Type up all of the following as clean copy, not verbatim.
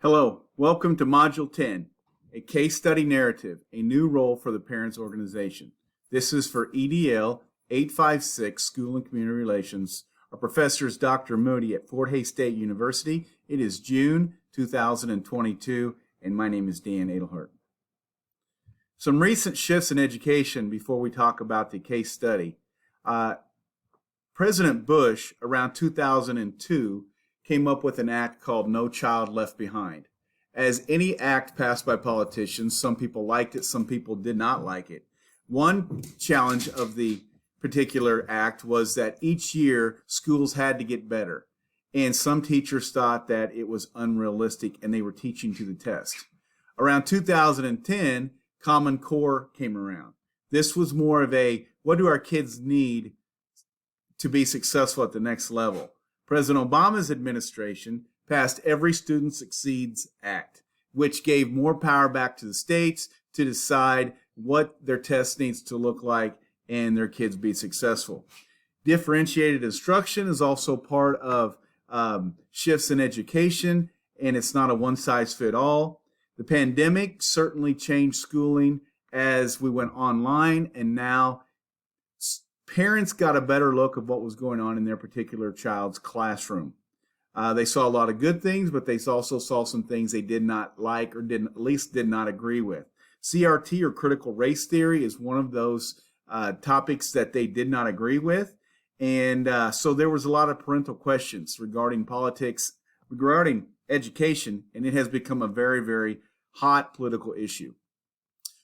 Hello, welcome to Module 10, a case study narrative, a new role for the Parents Organization. This is for EDL 856, School and Community Relations. Our professor is Dr. Moody at Fort Hays State University. It is June 2022, and my name is Dan Adelhart. Some recent shifts in education before we talk about the case study. President Bush, around 2002, came up with an act called No Child Left Behind. As any act passed by politicians, some people liked it, some people did not like it. One challenge of the particular act was that each year schools had to get better, and some teachers thought that it was unrealistic and they were teaching to the test. Around 2010, Common Core came around. This was more of a, what do our kids need to be successful at the next level? President Obama's administration passed Every Student Succeeds Act, which gave more power back to the states to decide what their test needs to look like and their kids be successful. Differentiated instruction is also part of shifts in education, and it's not a one-size-fits-all. The pandemic certainly changed schooling as we went online, and now parents got a better look of what was going on in their particular child's classroom. They saw a lot of good things, but they also saw some things they did not like or at least did not agree with. CRT, or critical race theory, is one of those topics that they did not agree with. And so there was a lot of parental questions regarding politics, regarding education, and it has become a very, very hot political issue.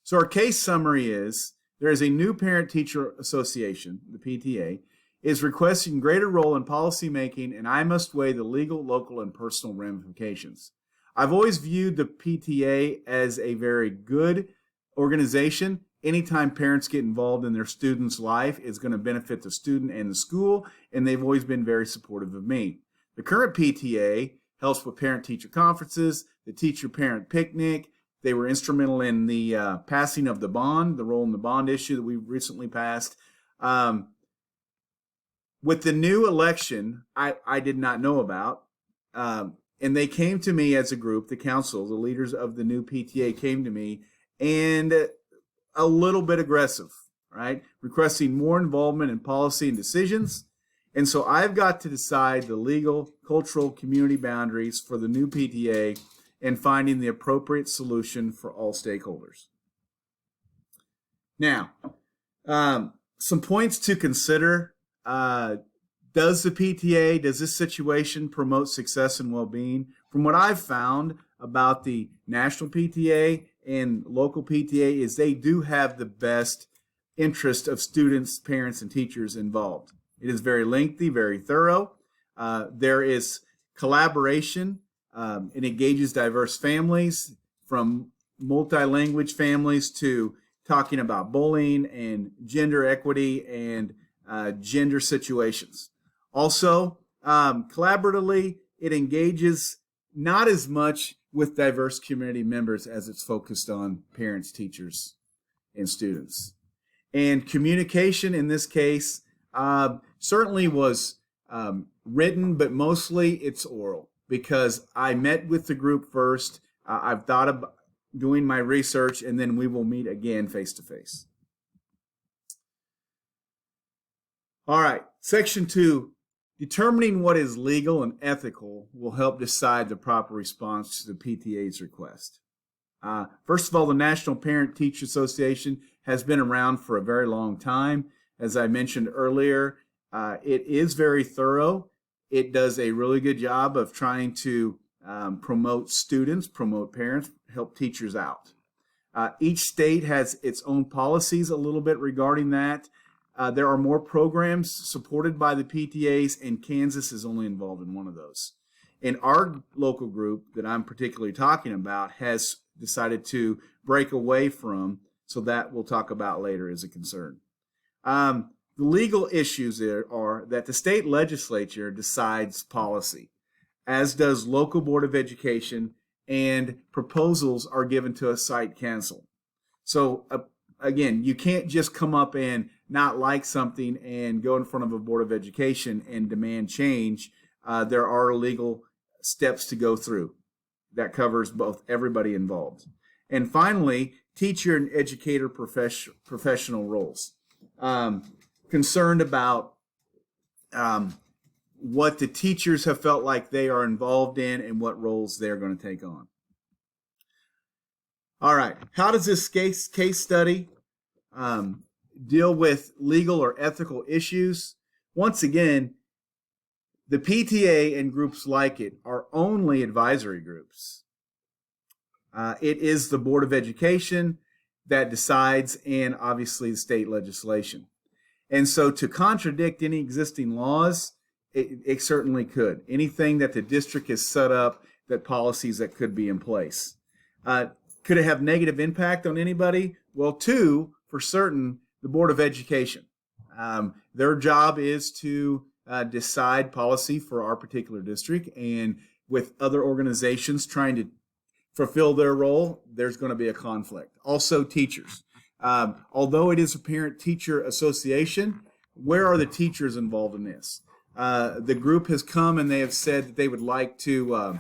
So our case summary is, there is a new Parent-Teacher Association, the PTA, is requesting greater role in policy making, and I must weigh the legal, local, and personal ramifications. I've always viewed the PTA as a very good organization. Anytime parents get involved in their student's life, it's going to benefit the student and the school, and they've always been very supportive of me. The current PTA helps with parent-teacher conferences, the teacher-parent picnic. They were instrumental in the passing of the bond, the role in the bond issue that we recently passed. With the new election, I did not know about, and they came to me as a group, the council, the leaders of the new PTA came to me, and a little bit aggressive, right? Requesting more involvement in policy and decisions. And so I've got to decide the legal, cultural, community boundaries for the new PTA and finding the appropriate solution for all stakeholders. Now, some points to consider. Does this situation promote success and well-being? From what I've found about the national PTA and local PTA is they do have the best interest of students, parents, and teachers involved. It is very lengthy, very thorough. There is collaboration. It engages diverse families, from multi-language families to talking about bullying and gender equity and gender situations. Also, collaboratively, it engages not as much with diverse community members as it's focused on parents, teachers, and students. And communication in this case certainly was written, but mostly it's oral, because I met with the group first. I've thought about doing my research, and then we will meet again face-to-face. All right, Section 2, determining what is legal and ethical will help decide the proper response to the PTA's request. First of all, the National Parent-Teacher Association has been around for a very long time. As I mentioned earlier, it is very thorough. It does a really good job of trying to promote students, promote parents, help teachers out. Each state has its own policies a little bit regarding that. There are more programs supported by the PTAs, and Kansas is only involved in one of those. And our local group that I'm particularly talking about has decided to break away from, so that we'll talk about later as a concern. The legal issues there are that the state legislature decides policy, as does local board of education, and proposals are given to a site council. So again, you can't just come up and not like something and go in front of a board of education and demand change. There are legal steps to go through. that covers both everybody involved. And finally, teacher and educator professional roles. Concerned about what the teachers have felt like they are involved in and what roles they're going to take on. All right, how does this case study deal with legal or ethical issues? Once again, the PTA and groups like it are only advisory groups. It is the Board of Education that decides, and obviously the state legislation. And so to contradict any existing laws, it certainly could. Anything that the district has set up, that policies that could be in place. Could it have negative impact on anybody? Well, two, for certain, the Board of Education. Their job is to decide policy for our particular district, and with other organizations trying to fulfill their role, there's going to be a conflict. Also, teachers. Although it is a parent-teacher association, where are the teachers involved in this? The group has come and they have said that they would like to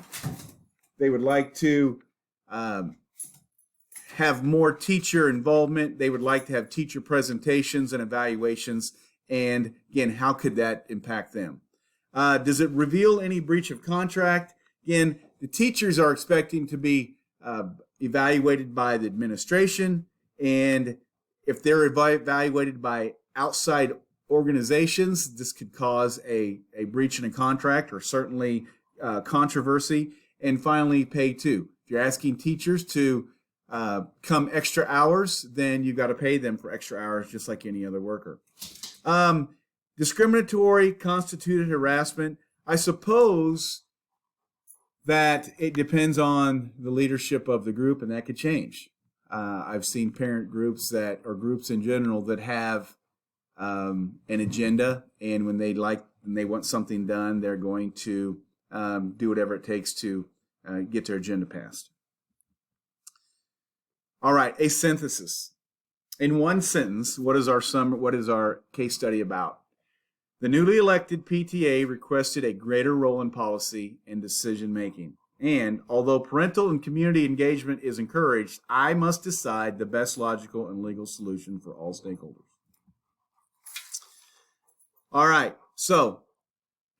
have more teacher involvement. They would like to have teacher presentations and evaluations. And again, how could that impact them? Does it reveal any breach of contract? Again, the teachers are expecting to be evaluated by the administration, and if they're evaluated by outside organizations, this could cause a breach in a contract, or certainly controversy. And finally, pay too. If you're asking teachers to come extra hours, then you've got to pay them for extra hours just like any other worker. Discriminatory constituted harassment. I suppose that it depends on the leadership of the group, and that could change. I've seen parent groups or groups in general that have an agenda, and when they want something done, they're going to do whatever it takes to get their agenda passed. All right, a synthesis. In one sentence, what is our case study about? The newly elected PTA requested a greater role in policy and decision making. And although parental and community engagement is encouraged, I must decide the best logical and legal solution for all stakeholders. All right, so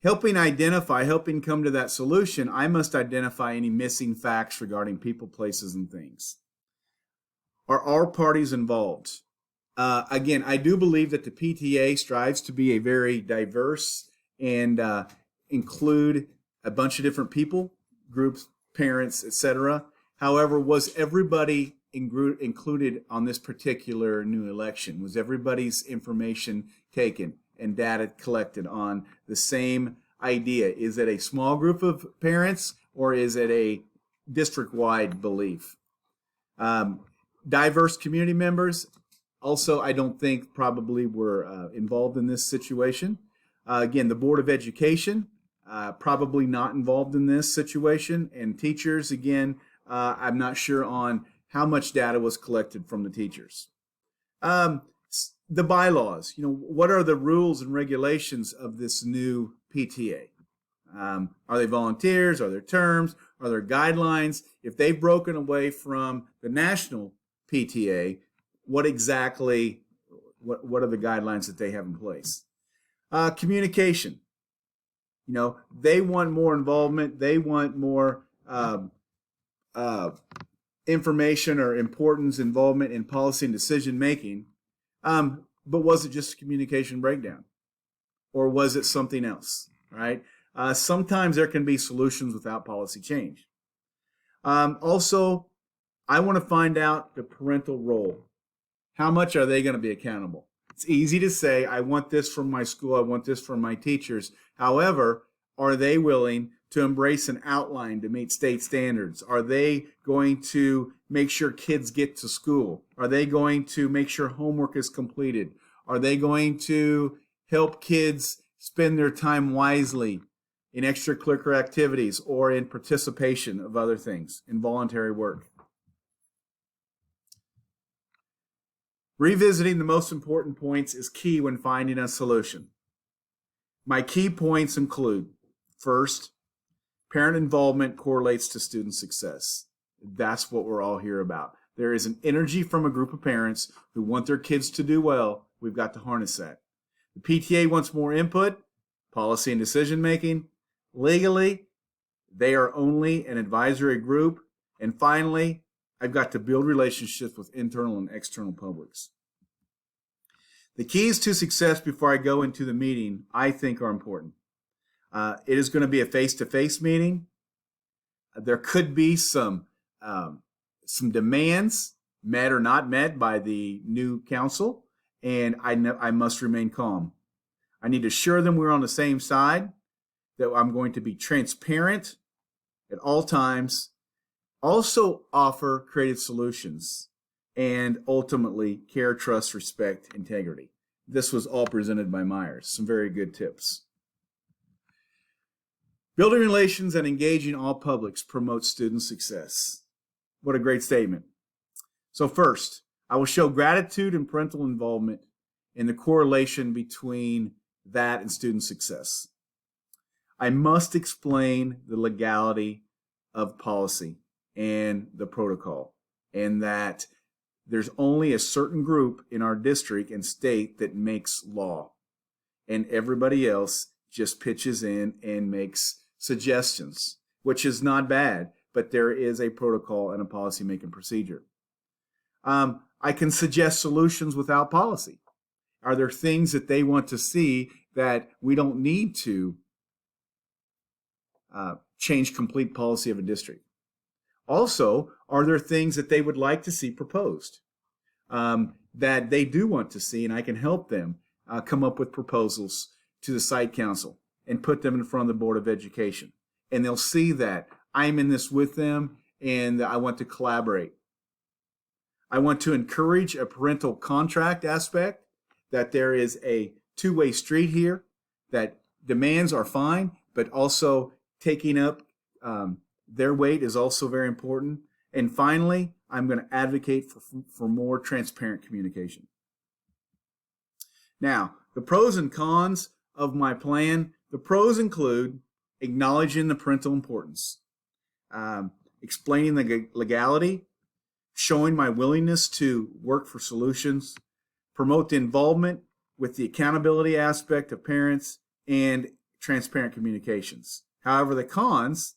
helping come to that solution, I must identify any missing facts regarding people, places, and things. Are all parties involved? Again, I do believe that the PTA strives to be a very diverse and include a bunch of different people, groups, parents, etc. However, was everybody included on this particular new election? Was everybody's information taken and data collected on the same idea? Is it a small group of parents, or is it a district-wide belief? Diverse community members also, I don't think probably were involved in this situation. Again, the Board of Education, probably not involved in this situation. And teachers, again, I'm not sure on how much data was collected from the teachers. The bylaws, what are the rules and regulations of this new PTA? Are they volunteers? Are there terms? Are there guidelines? If they've broken away from the national PTA, what are the guidelines that they have in place? Communication. They want more involvement. They want more information or importance, involvement in policy and decision making. But was it just a communication breakdown, or was it something else? Right? Sometimes there can be solutions without policy change. Also, I want to find out the parental role. How much are they going to be accountable? It's easy to say, I want this from my school, I want this from my teachers. However, are they willing to embrace an outline to meet state standards? Are they going to make sure kids get to school? Are they going to make sure homework is completed? Are they going to help kids spend their time wisely in extracurricular activities or in participation of other things, in voluntary work? Revisiting the most important points is key when finding a solution. My key points include, first, Parent involvement correlates to student success. That's what we're all here about. There is an energy from a group of parents who want their kids to do well. We've got to harness that. The PTA wants more input, policy and decision making. Legally, they are only an advisory group. And finally, I've got to build relationships with internal and external publics. The keys to success before I go into the meeting, I think, are important. It is going to be a face-to-face meeting. There could be some demands met or not met by the new council, and I must remain calm. I need to assure them we're on the same side, that I'm going to be transparent at all times, also offer creative solutions, and ultimately care, trust, respect, integrity. This was all presented by Myers. Some very good tips. Building relations and engaging all publics promotes student success. What a great statement. So first, I will show gratitude and parental involvement in the correlation between that and student success. I must explain the legality of policy and the protocol, and that there's only a certain group in our district and state that makes law, and everybody else just pitches in and makes suggestions, which is not bad, but there is a protocol and a policy-making procedure. I can suggest solutions without policy. Are there things that they want to see that we don't need to change complete policy of a district? Also, are there things that they would like to see proposed that they do want to see, and I can help them come up with proposals to the site council and put them in front of the Board of Education. And they'll see that I'm in this with them and I want to collaborate. I want to encourage a parental contract aspect, that there is a two-way street here, that demands are fine, but also taking up their weight is also very important. And finally, I'm going to advocate for more transparent communication. Now, the pros and cons of my plan. The pros include acknowledging the parental importance, explaining the legality, showing my willingness to work for solutions, promote the involvement with the accountability aspect of parents, and transparent communications. However, the cons,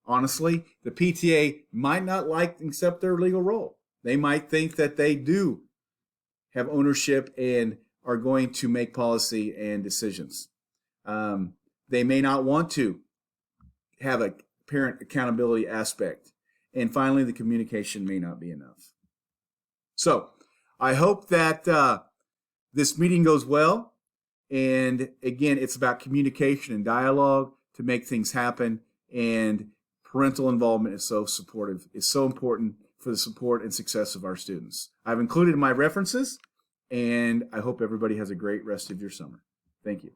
honestly, the PTA might not like and accept their legal role. They might think that they do have ownership and are going to make policy and decisions. They may not want to have a parent accountability aspect. And finally, the communication may not be enough. So I hope that this meeting goes well. And again, it's about communication and dialogue to make things happen. And parental involvement is so supportive, is so important for the support and success of our students. I've included my references, and I hope everybody has a great rest of your summer. Thank you.